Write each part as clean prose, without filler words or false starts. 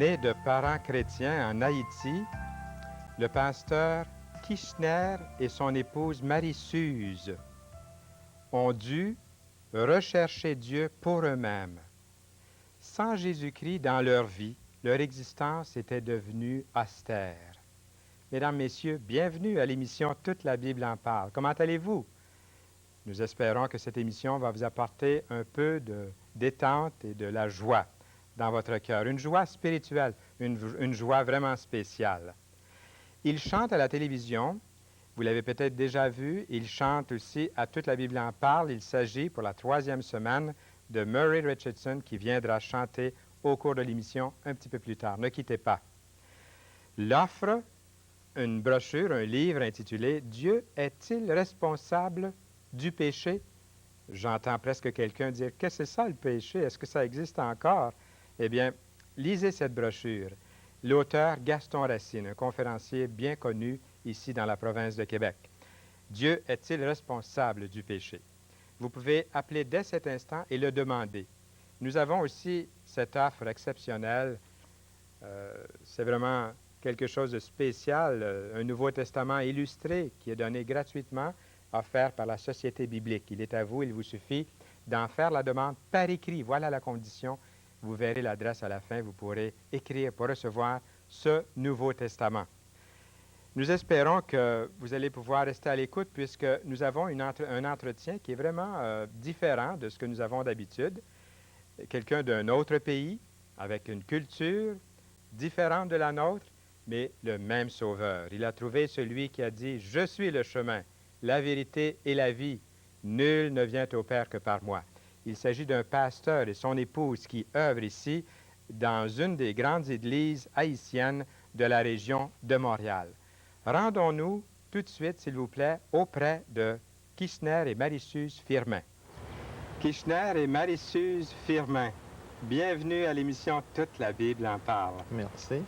Né de parents chrétiens en Haïti, le pasteur Kishner et son épouse Marie-Suze ont dû rechercher Dieu pour eux-mêmes. Sans Jésus-Christ dans leur vie, leur existence était devenue austère. Mesdames, Messieurs, bienvenue à l'émission Toute la Bible en parle. Comment allez-vous? Nous espérons que cette émission va vous apporter un peu de détente et de la joie dans votre cœur. Une joie spirituelle, une joie vraiment spéciale. Il chante à la télévision, vous l'avez peut-être déjà vu, il chante aussi à Toute la Bible en parle. Il s'agit pour la 3e semaine de Murray Richardson qui viendra chanter au cours de l'émission un petit peu plus tard. Ne quittez pas. L'offre, une brochure, un livre intitulé « Dieu est-il responsable du péché ?» J'entends presque quelqu'un dire « Qu'est-ce que c'est ça le péché? Est-ce que ça existe encore? » Eh bien, lisez cette brochure. L'auteur Gaston Racine, un conférencier bien connu ici dans la province de Québec. Dieu est-il responsable du péché? Vous pouvez appeler dès cet instant et le demander. Nous avons aussi cette offre exceptionnelle. C'est vraiment quelque chose de spécial, un Nouveau Testament illustré qui est donné gratuitement, offert par la Société biblique. Il est à vous, il vous suffit d'en faire la demande par écrit. Voilà la condition. Vous verrez l'adresse à la fin, vous pourrez écrire pour recevoir ce Nouveau Testament. Nous espérons que vous allez pouvoir rester à l'écoute puisque nous avons un entretien qui est vraiment différent de ce que nous avons d'habitude. Quelqu'un d'un autre pays, avec une culture différente de la nôtre, mais le même Sauveur. Il a trouvé celui qui a dit « Je suis le chemin, la vérité et la vie. Nul ne vient au Père que par moi. » Il s'agit d'un pasteur et son épouse qui œuvrent ici dans une des grandes églises haïtiennes de la région de Montréal. Rendons-nous tout de suite, s'il vous plaît, auprès de Kishner et Marie-Suze Firmin. Kishner et Marie-Suze Firmin, bienvenue à l'émission Toute la Bible en parle. Merci.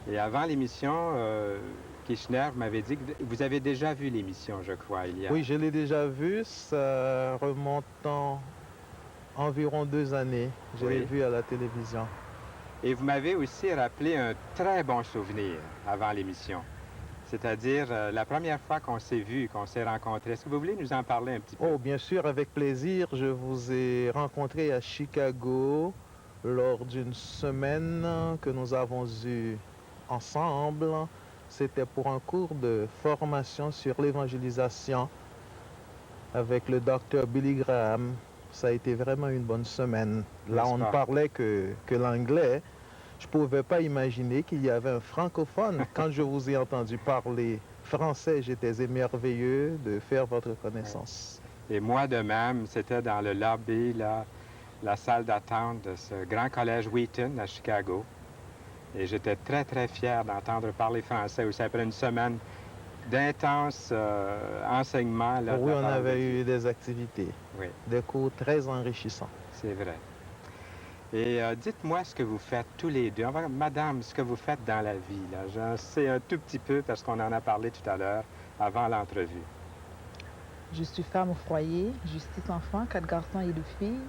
Et avant l'émission, Kishner m'avait dit que vous avez déjà vu l'émission, je crois, il y a... Oui, je l'ai déjà vu, ça remonte environ 2 années. Je l'ai vu à la télévision. Et vous m'avez aussi rappelé un très bon souvenir avant l'émission. C'est-à-dire la première fois qu'on s'est vu, qu'on s'est rencontrés. Est-ce que vous voulez nous en parler un petit peu? Oh, bien sûr, avec plaisir. Je vous ai rencontré à Chicago lors d'une semaine que nous avons eue ensemble. C'était pour un cours de formation sur l'évangélisation avec le docteur Billy Graham. Ça a été vraiment une bonne semaine. Là, on ne parlait que l'anglais. Je ne pouvais pas imaginer qu'il y avait un francophone. Quand je vous ai entendu parler français, j'étais émerveilleux de faire votre connaissance. Et moi de même, c'était dans le lobby, là, la salle d'attente de ce grand collège Wheaton à Chicago. Et j'étais très, très fier d'entendre parler français aussi après une semaine d'intenses enseignements. Là, oui, on avait eu des activités, des cours très enrichissants. C'est vrai. Et dites-moi ce que vous faites tous les deux. Madame, ce que vous faites dans la vie, là. J'en sais un tout petit peu parce qu'on en a parlé tout à l'heure avant l'entrevue. Je suis femme au foyer, j'ai 6 enfants, 4 garçons et 2 filles.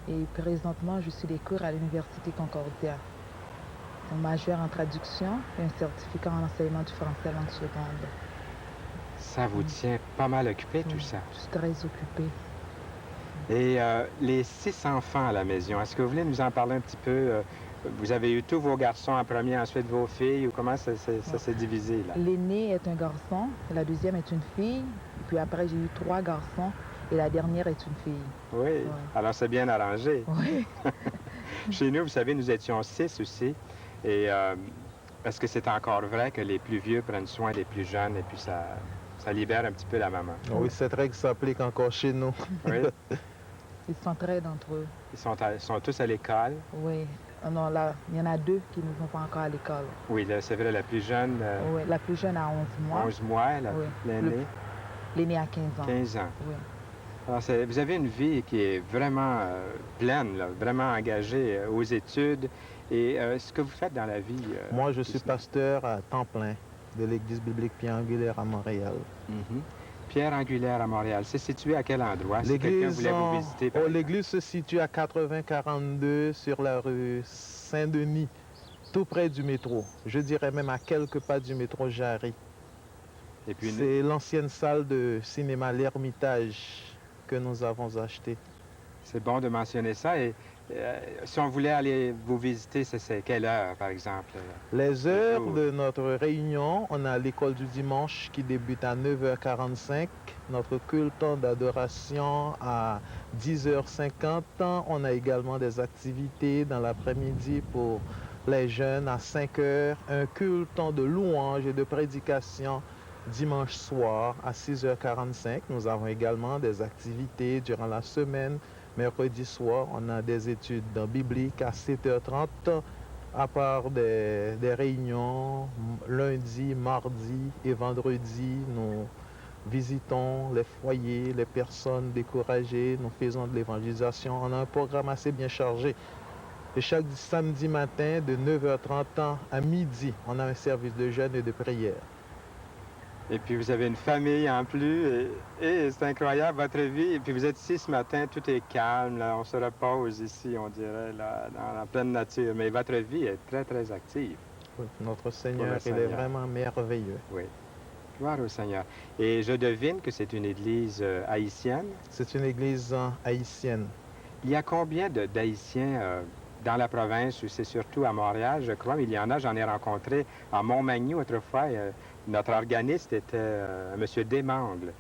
Et présentement, je suis des cours à l'Université Concordia. Un majeur en traduction et un certificat en enseignement du français langue seconde. Ça vous tient pas mal occupé, tout ça? Je suis très occupée. Et les 6 enfants à la maison, est-ce que vous voulez nous en parler un petit peu? Vous avez eu tous vos garçons en premier, ensuite vos filles, ou comment ça s'est divisé, là? L'aîné est un garçon, la deuxième est une fille, et puis après j'ai eu 3 garçons, et la dernière est une fille. Oui, alors c'est bien arrangé. Oui. Chez nous, vous savez, nous étions 6 aussi, et est-ce que c'est encore vrai que les plus vieux prennent soin des plus jeunes, et puis ça libère un petit peu la maman? Oui, cette règle s'applique encore chez nous. Oui. Ils s'entraident entre eux. Ils sont tous à l'école? Oui. Non, là, il y en a 2 qui ne vont pas encore à l'école. Oui, c'est vrai, la plus jeune... Oui, la plus jeune a 11 mois. 11 mois, l'aînée? L'aînée a 15 ans. 15 ans. Oui. Alors, vous avez une vie qui est vraiment pleine, là, vraiment engagée aux études. Et ce que vous faites dans la vie... Moi, je suis pasteur à temps plein de l'Église biblique Pierre Angulaire à Montréal. Pierre Angulaire à Montréal, c'est situé à quel endroit? Si quelqu'un voulait vous visiter, l'église se situe à 8042 sur la rue Saint-Denis. tout près du métro. Je dirais même à quelques pas du métro Jarry. Et puis, C'est l'ancienne salle de cinéma L'Ermitage que nous avons achetée. c'est bon de mentionner ça. Et si on voulait aller vous visiter, c'est quelle heure, par exemple? Les heures jour. de notre réunion, on a l'école du dimanche qui débute à 9h45, notre culte d'adoration à 10h50. On a également des activités dans l'après-midi pour les jeunes à 5h, un culte de louange et de prédication dimanche soir à 6h45. Nous avons également des activités durant la semaine. Mercredi soir, on a des études bibliques à 7h30. À part des réunions, lundi, mardi et vendredi, nous visitons les foyers, les personnes découragées, nous faisons de l'évangélisation. On a un programme assez bien chargé. Et chaque samedi matin, de 9h30 à midi, on a un service de jeûne et de prière. Et puis vous avez une famille en plus, et c'est incroyable votre vie. Et puis vous êtes ici ce matin, tout est calme, là, on se repose ici, on dirait, là, dans la pleine nature. Mais votre vie est très, très active. Oui, notre Seigneur, il Seigneur. est vraiment merveilleux. Oui. Gloire au Seigneur. Et je devine que c'est une église haïtienne. C'est une église haïtienne. Il y a combien d'Haïtiens dans la province, ou c'est surtout à Montréal, je crois, mais il y en a, j'en ai rencontré à Montmagny autrefois. Notre organiste était M. Desmangles.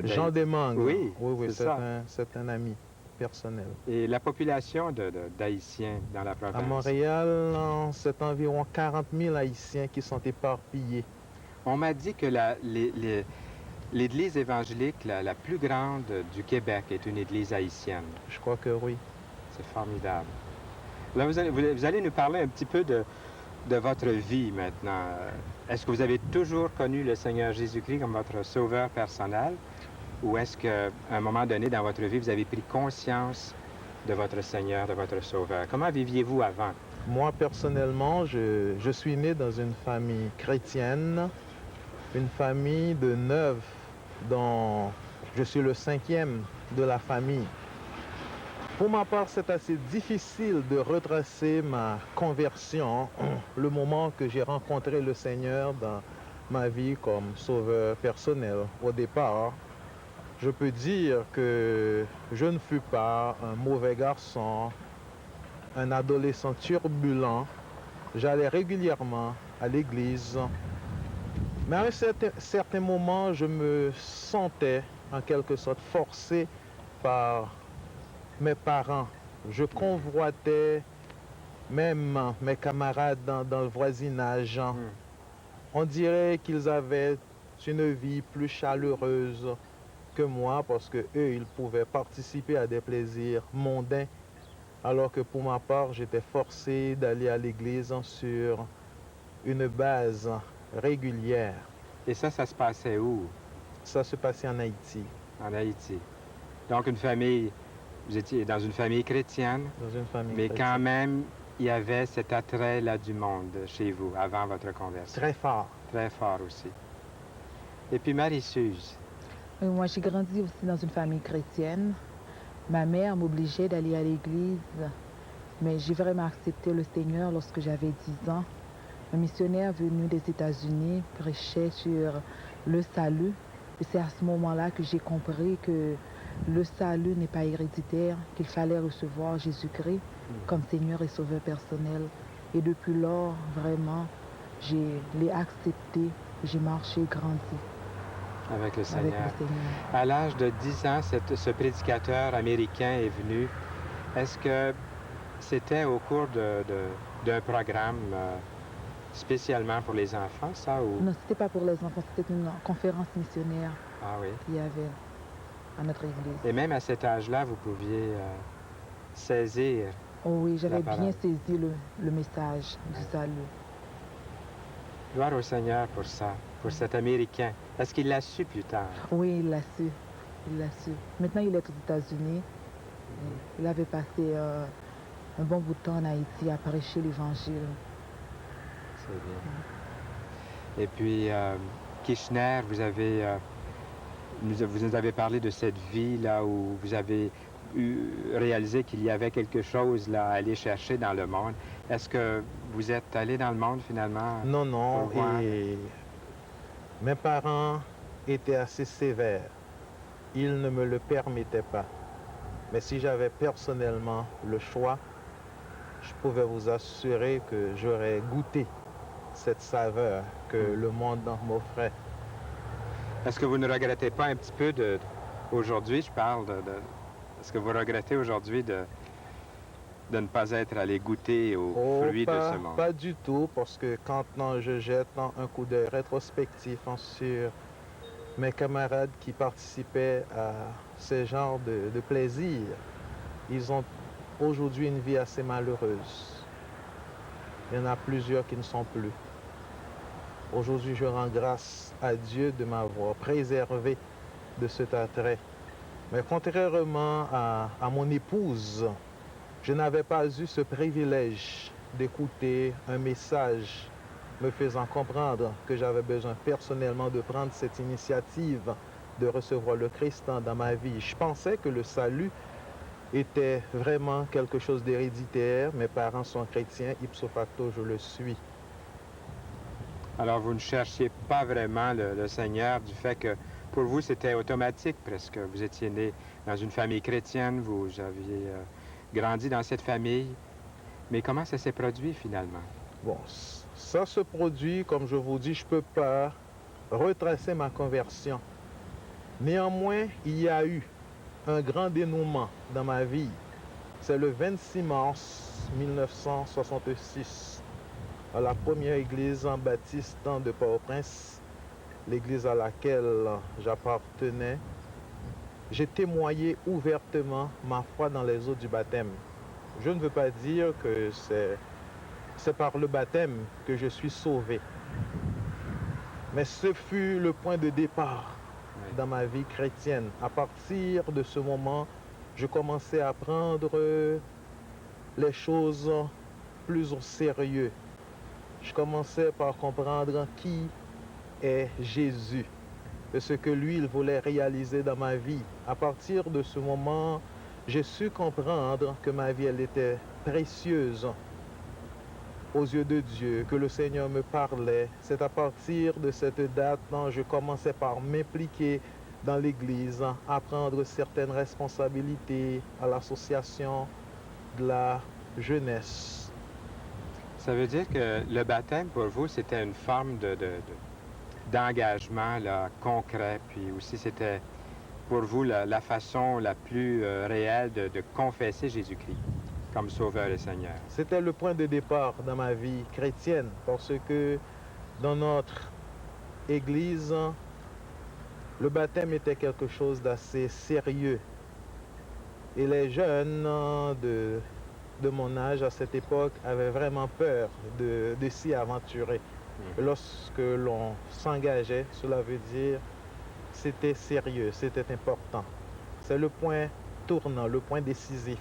Jean Desmangles. Oui, oui, c'est c'est un ami personnel. Et la population d'Haïtiens dans la province? À Montréal, c'est environ 40 000 Haïtiens qui sont éparpillés. On m'a dit que l'église évangélique la plus grande du Québec est une église haïtienne. Je crois que oui. C'est formidable. Là, vous allez nous parler un petit peu de votre vie maintenant. Est-ce que vous avez toujours connu le Seigneur Jésus-Christ comme votre sauveur personnel? Ou est-ce qu'à un moment donné dans votre vie, vous avez pris conscience de votre Seigneur, de votre sauveur? Comment viviez-vous avant? Moi, personnellement, je suis né dans une famille chrétienne, une famille de 9, dont je suis le 5e de la famille. Pour ma part, c'est assez difficile de retracer ma conversion, le moment que j'ai rencontré le Seigneur dans ma vie comme sauveur personnel. Au départ, je peux dire que je ne fus pas un mauvais garçon, un adolescent turbulent. J'allais régulièrement à l'église. Mais à un certain moment, je me sentais en quelque sorte forcé par mes parents. Je convoitais même mes camarades dans le voisinage. On dirait qu'ils avaient une vie plus chaleureuse que moi parce que eux, ils pouvaient participer à des plaisirs mondains, alors que pour ma part, j'étais forcé d'aller à l'église sur une base régulière. Et ça se passait où? Ça se passait en Haïti. En Haïti. Donc une famille, vous étiez dans une famille chrétienne, Dans une famille mais chrétienne. quand même, il y avait cet attrait-là du monde chez vous, avant votre conversion. Très fort. Très fort aussi. Et puis Marie-Suze. Moi, j'ai grandi aussi dans une famille chrétienne. Ma mère m'obligeait d'aller à l'église, mais j'ai vraiment accepté le Seigneur lorsque j'avais 10 ans. Un missionnaire venu des États-Unis prêchait sur le salut. Et c'est à ce moment-là que j'ai compris que le salut n'est pas héréditaire, qu'il fallait recevoir Jésus-Christ comme Seigneur et Sauveur personnel. Et depuis lors, vraiment, je l'ai accepté, j'ai marché, grandi Avec le avec Seigneur. le Seigneur. À l'âge de 10 ans, ce prédicateur américain est venu. Est-ce que c'était au cours d'un programme spécialement pour les enfants, ça? Ou... Non, c'était pas pour les enfants, c'était une conférence missionnaire Ah oui. qu'il y avait à notre église. Et même à cet âge-là, vous pouviez saisir. Oh oui, j'avais La bien parole. saisi le message du salut. Gloire au Seigneur pour ça, pour cet Américain. Est-ce qu'il l'a su plus tard? Oui, il l'a su. Il l'a su. Maintenant, il est aux États-Unis. Il avait passé un bon bout de temps en Haïti à prêcher l'Évangile. C'est bien. Et puis, Kishner, vous nous avez parlé de cette vie là où vous avez réalisé qu'il y avait quelque chose là, à aller chercher dans le monde. Est-ce que vous êtes allé dans le monde finalement? Non, non, Pour voir. et mes parents étaient assez sévères. Ils ne me le permettaient pas. Mais si j'avais personnellement le choix, je pouvais vous assurer que j'aurais goûté cette saveur que le monde m'offrait. Est-ce que vous ne regrettez pas un petit peu aujourd'hui, je parle est-ce que vous regrettez aujourd'hui de ne pas être allé goûter aux fruits de ce monde? Pas du tout, parce que quand je jette un coup d'œil rétrospectif sur mes camarades qui participaient à ce genre de plaisir, ils ont aujourd'hui une vie assez malheureuse. Il y en a plusieurs qui ne sont plus. Aujourd'hui, je rends grâce à Dieu de m'avoir préservé de cet attrait. Mais contrairement à mon épouse, je n'avais pas eu ce privilège d'écouter un message me faisant comprendre que j'avais besoin personnellement de prendre cette initiative de recevoir le Christ dans ma vie. Je pensais que le salut était vraiment quelque chose d'héréditaire. Mes parents sont chrétiens, ipso facto, je le suis. Alors, vous ne cherchiez pas vraiment le Seigneur du fait que pour vous, c'était automatique presque. Vous étiez né dans une famille chrétienne, vous aviez grandi dans cette famille. Mais comment ça s'est produit finalement? Bon, ça se produit, comme je vous dis, je ne peux pas retracer ma conversion. Néanmoins, il y a eu un grand dénouement dans ma vie. C'est le 26 mars 1966, à la première église baptiste de Port-au-Prince, l'église à laquelle j'appartenais. J'ai témoigné ouvertement ma foi dans les eaux du baptême. Je ne veux pas dire que c'est par le baptême que je suis sauvé. Mais ce fut le point de départ dans ma vie chrétienne. À partir de ce moment, je commençais à prendre les choses plus au sérieux. Je commençais par comprendre qui est Jésus et ce que lui, il voulait réaliser dans ma vie. À partir de ce moment, j'ai su comprendre que ma vie, elle était précieuse aux yeux de Dieu, que le Seigneur me parlait. C'est à partir de cette date que je commençais par m'impliquer dans l'Église, à prendre certaines responsabilités à l'association de la jeunesse. Ça veut dire que le baptême, pour vous, c'était une forme d'engagement là, concret, puis aussi c'était pour vous la façon la plus réelle de confesser Jésus-Christ comme Sauveur et Seigneur. C'était le point de départ dans ma vie chrétienne, parce que dans notre Église, le baptême était quelque chose d'assez sérieux. Et les jeunes de mon âge à cette époque avaient vraiment peur de s'y aventurer. Lorsque l'on s'engageait, cela veut dire c'était sérieux, c'était important. C'est le point tournant, le point décisif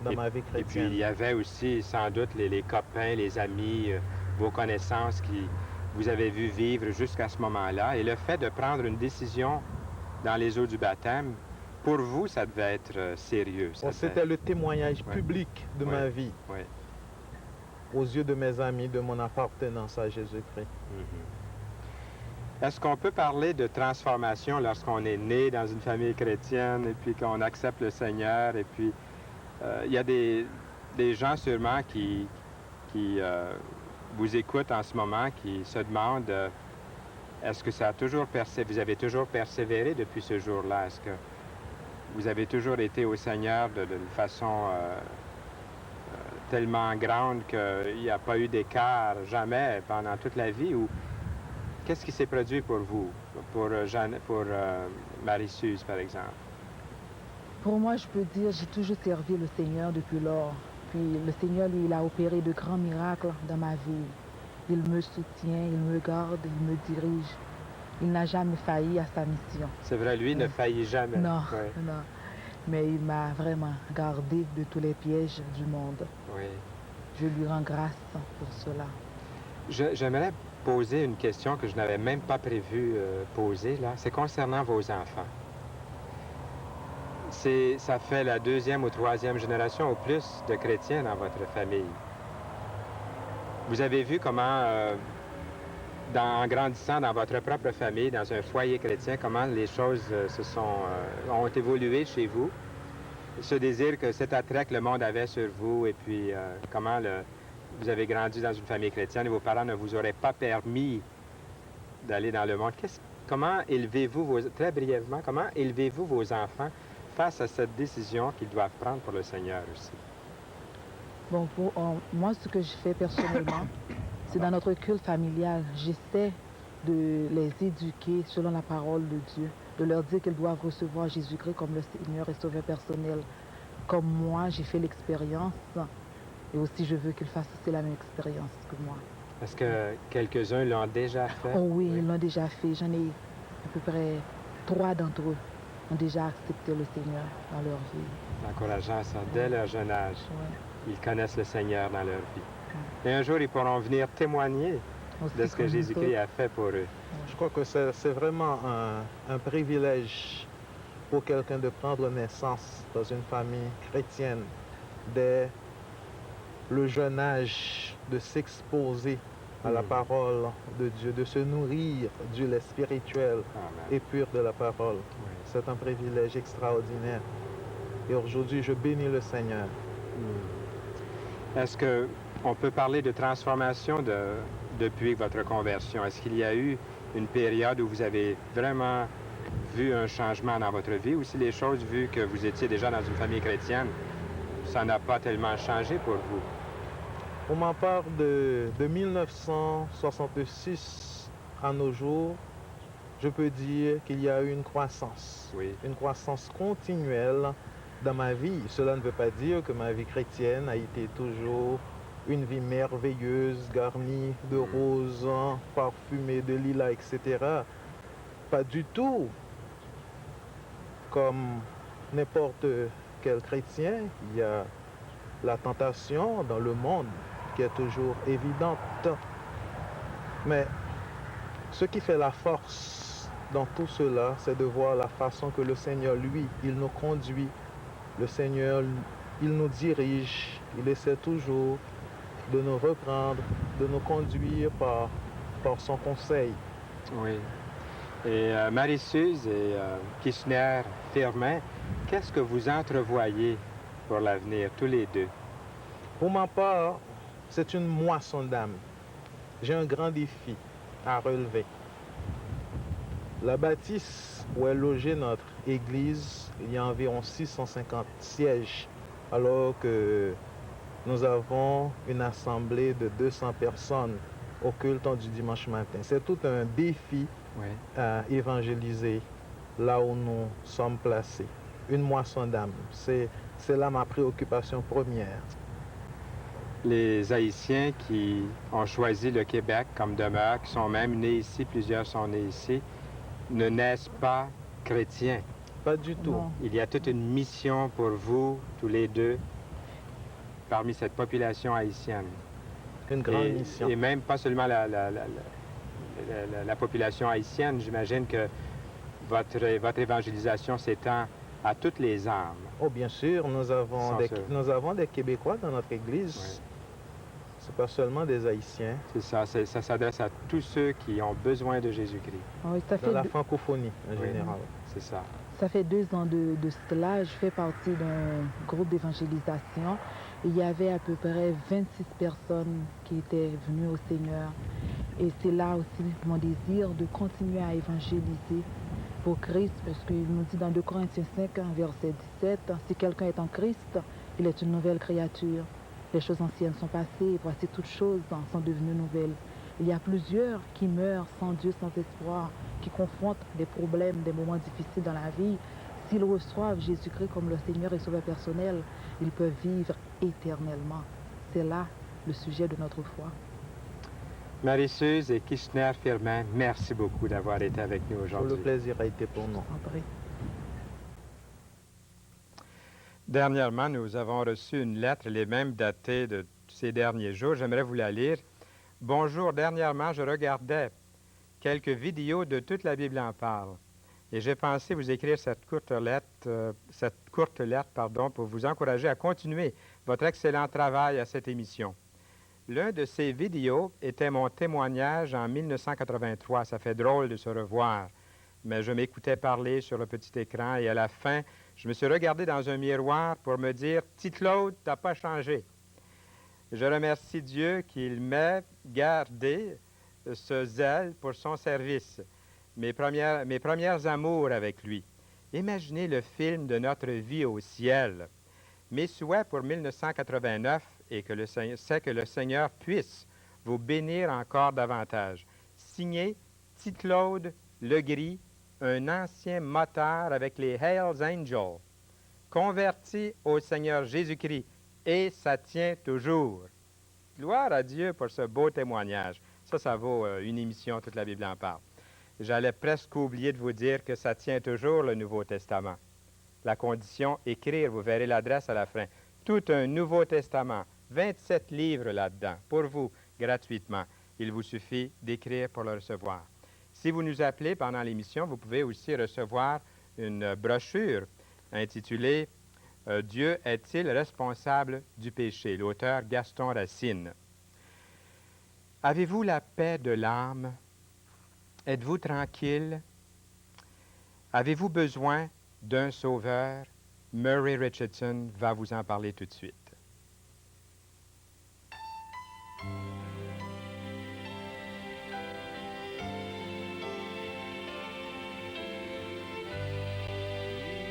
dans ma vie chrétienne. Et puis il y avait aussi sans doute les copains, les amis, vos connaissances qui vous avez vu vivre jusqu'à ce moment-là. Et le fait de prendre une décision dans les eaux du baptême, pour vous, ça devait être sérieux. C'était le témoignage public de ma vie. Aux yeux de mes amis, de mon appartenance à Jésus-Christ. Est-ce qu'on peut parler de transformation lorsqu'on est né dans une famille chrétienne et puis qu'on accepte le Seigneur? Et puis, il y a des gens sûrement qui vous écoutent en ce moment, qui se demandent est-ce que ça a toujours vous avez toujours persévéré depuis ce jour-là? Est-ce que vous avez toujours été au Seigneur d'une façon tellement grande qu'il n'y a pas eu d'écart jamais pendant toute la vie? Ou qu'est-ce qui s'est produit pour vous, pour Marie-Suze, par exemple? Pour moi, je peux dire j'ai toujours servi le Seigneur depuis lors. Puis le Seigneur, lui, il a opéré de grands miracles dans ma vie. Il me soutient, il me garde, il me dirige. Il n'a jamais failli à sa mission. C'est vrai, lui ne faillit jamais. Non, non. Mais il m'a vraiment gardé de tous les pièges du monde. Oui. Je lui rends grâce pour cela. J'aimerais poser une question que je n'avais même pas prévu poser, là. C'est concernant vos enfants. Ça fait la deuxième ou troisième génération au plus de chrétiens dans votre famille. Vous avez vu comment, en grandissant dans votre propre famille, dans un foyer chrétien, comment les choses ont évolué chez vous. Ce désir, cet attrait que le monde avait sur vous, et puis comment vous avez grandi dans une famille chrétienne et vos parents ne vous auraient pas permis d'aller dans le monde. Comment élevez-vous, très brièvement, comment élevez-vous vos enfants face à cette décision qu'ils doivent prendre pour le Seigneur aussi? Bon, moi, ce que je fais personnellement, c'est dans notre culte familial. J'essaie de les éduquer selon la parole de Dieu, de leur dire qu'ils doivent recevoir Jésus-Christ comme le Seigneur et Sauveur personnel. Comme moi, j'ai fait l'expérience, et aussi je veux qu'ils fassent aussi la même expérience que moi. Est-ce que quelques-uns l'ont déjà fait? Oh oui, ils l'ont déjà fait. J'en ai à peu près 3 d'entre eux ont déjà accepté le Seigneur dans leur vie. Encourageant ça dès leur jeune âge. Ouais. Ils connaissent le Seigneur dans leur vie. Et un jour, ils pourront venir témoigner Aussi de ce que Jésus-Christ a fait pour eux. Je crois que c'est vraiment un privilège pour quelqu'un de prendre naissance dans une famille chrétienne dès le jeune âge, de s'exposer à la parole de Dieu, de se nourrir du lait spirituel et pur de la parole. Oui. C'est un privilège extraordinaire. Et aujourd'hui, je bénis le Seigneur. Est-ce qu'on peut parler de transformation depuis votre conversion? Est-ce qu'il y a eu une période où vous avez vraiment vu un changement dans votre vie, ou si les choses, vu que vous étiez déjà dans une famille chrétienne, ça n'a pas tellement changé pour vous? Pour ma part, de 1966 à nos jours, je peux dire qu'il y a eu une croissance. Oui. Une croissance continuelle dans ma vie. Cela ne veut pas dire que ma vie chrétienne a été toujours une vie merveilleuse, garnie de roses, parfumée de lilas, etc. Pas du tout. Comme n'importe quel chrétien, il y a la tentation dans le monde qui est toujours évidente. Mais ce qui fait la force dans tout cela, c'est de voir la façon que le Seigneur, lui, il nous conduit. Le Seigneur, il nous dirige. Il essaie toujours de nous reprendre, de nous conduire par son conseil. Oui. Et Marie-Suze et Kishner-Firmin, qu'est-ce que vous entrevoyez pour l'avenir, tous les deux? Pour ma part, c'est une moisson d'âme. J'ai un grand défi à relever. La bâtisse où est logée notre église, il y a environ 650 sièges, alors que nous avons une assemblée de 200 personnes au culte du dimanche matin. C'est tout un défi à évangéliser là où nous sommes placés. Une moisson d'âme, c'est là ma préoccupation première. Les Haïtiens qui ont choisi le Québec comme demeure, qui sont même nés ici, plusieurs sont nés ici, ne naissent pas chrétiens. Pas du tout. Non. Il y a toute une mission pour vous, tous les deux, parmi cette population haïtienne. Une grande mission. Et même pas seulement la population haïtienne, j'imagine que votre évangélisation s'étend à toutes les âmes. Oh, bien sûr, nous avons des Québécois dans notre église. Oui. C'est pas seulement des Haïtiens. C'est ça, ça s'adresse à tous ceux qui ont besoin de Jésus-Christ. Oui, dans la francophonie en général. C'est ça. Ça fait 2 ans de cela. Je fais partie d'un groupe d'évangélisation. Il y avait à peu près 26 personnes qui étaient venues au Seigneur. Et c'est là aussi mon désir de continuer à évangéliser pour Christ, parce qu'il nous dit dans 2 Corinthiens 5, verset 17, « Si quelqu'un est en Christ, il est une nouvelle créature. Les choses anciennes sont passées, et voici toutes choses sont devenues nouvelles. » Il y a plusieurs qui meurent sans Dieu, sans espoir, qui confrontent des problèmes, des moments difficiles dans la vie. S'ils reçoivent Jésus-Christ comme leur Seigneur et Sauveur personnel, ils peuvent vivre éternellement. C'est là le sujet de notre foi. Marie-Suze et Kishner-Firmin, merci beaucoup d'avoir été avec nous aujourd'hui. Le plaisir a été pour nous. Dernièrement, nous avons reçu une lettre, les mêmes datée de ces derniers jours. J'aimerais vous la lire. Bonjour, dernièrement, je regardais quelques vidéos de Toute la Bible en parle. Et j'ai pensé vous écrire cette courte lettre, pour vous encourager à continuer votre excellent travail à cette émission. L'un de ces vidéos était mon témoignage en 1983. Ça fait drôle de se revoir. Mais je m'écoutais parler sur le petit écran et à la fin, je me suis regardé dans un miroir pour me dire « Petit Claude, t'as pas changé ». Je remercie Dieu qu'il m'ait gardé ce zèle pour son service, mes premières amours avec lui. Imaginez le film de notre vie au ciel. Mes souhaits pour 1989 c'est que le Seigneur puisse vous bénir encore davantage. Signé Petit Claude Legris, un ancien moteur avec les Hells Angels, converti au Seigneur Jésus-Christ, et ça tient toujours. Gloire à Dieu pour ce beau témoignage. Ça vaut une émission, toute la Bible en parle. J'allais presque oublier de vous dire que ça tient toujours le Nouveau Testament. La condition, écrire, vous verrez l'adresse à la fin. Tout un Nouveau Testament, 27 livres là-dedans, pour vous, gratuitement. Il vous suffit d'écrire pour le recevoir. Si vous nous appelez pendant l'émission, vous pouvez aussi recevoir une brochure intitulée « Dieu est-il responsable du péché ?» l'auteur Gaston Racine. Avez-vous la paix de l'âme? Êtes-vous tranquille? Avez-vous besoin d'un sauveur? Murray Richardson va vous en parler tout de suite.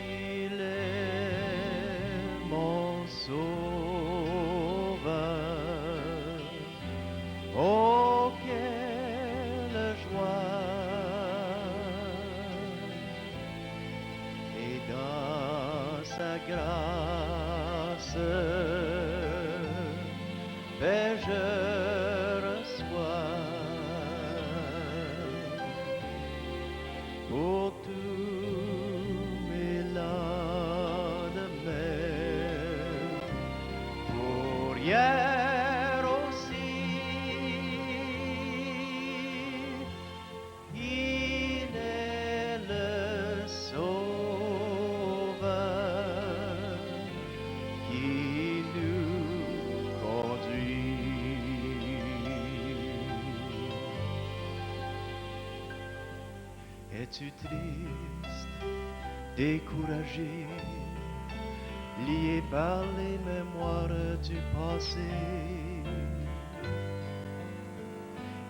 Il est mon sauveur. Oh, quelle joie! Et dans sa grâce, je reçois pour tous mes lendemains, pour hier aussi. Il est le Sauveur qui nous conduit. Es-tu triste, découragé, lié par les mémoires du passé?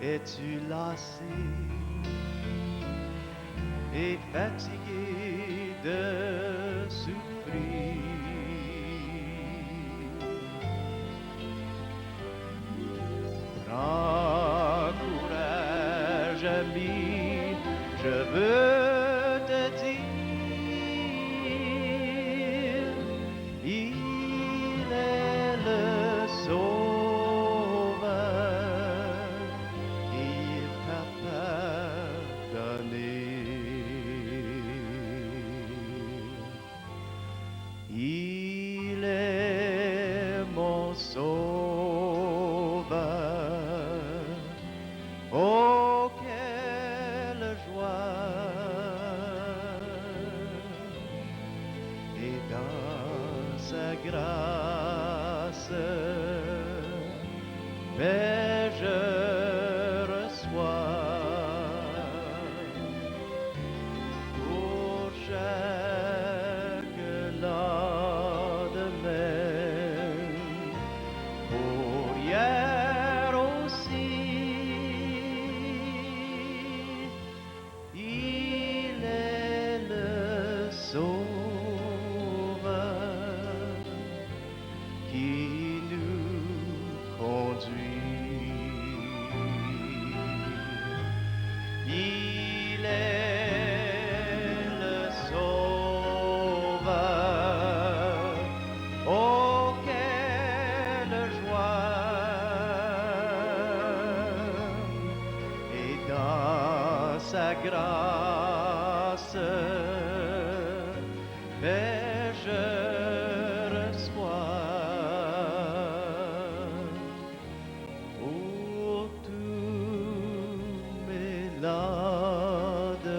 Es-tu lassé et fatigué de souffrir? Prends courage, ami, je veux te dire, il est le Sauveur qui t'a pardonné. Il est mon Sauveur. Oh, quelle joie! Et dans sa grâce, je reçois pour chaque lendemain, pour hier aussi. Il est le Sauveur qui nous conduit. Il est le Sauveur. Oh, quelle joie! Et dans sa grâce, je reçois pour tous mes lendemains,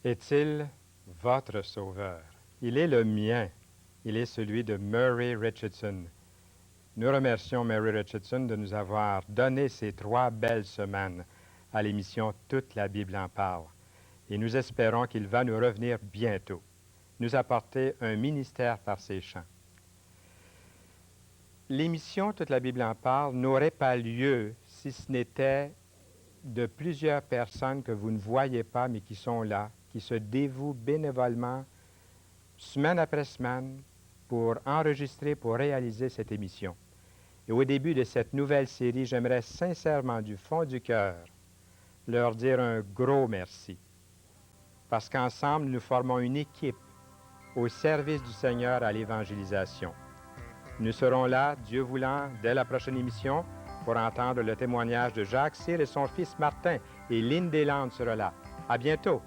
est-il votre sauveur? Il est le mien. Il est celui de Murray Richardson. Nous remercions Murray Richardson de nous avoir donné ces 3 belles semaines à l'émission Toute la Bible en parle. Et nous espérons qu'il va nous revenir bientôt, nous apporter un ministère par ses chants. L'émission Toute la Bible en parle n'aurait pas lieu si ce n'était de plusieurs personnes que vous ne voyez pas, mais qui sont là, qui se dévouent bénévolement, semaine après semaine, pour enregistrer, pour réaliser cette émission. Et au début de cette nouvelle série, j'aimerais sincèrement, du fond du cœur, leur dire un gros merci. Parce qu'ensemble, nous formons une équipe au service du Seigneur à l'évangélisation. Nous serons là, Dieu voulant, dès la prochaine émission, pour entendre le témoignage de Jacques Cyr et son fils Martin. Et Lynn Deslandes sera là. À bientôt!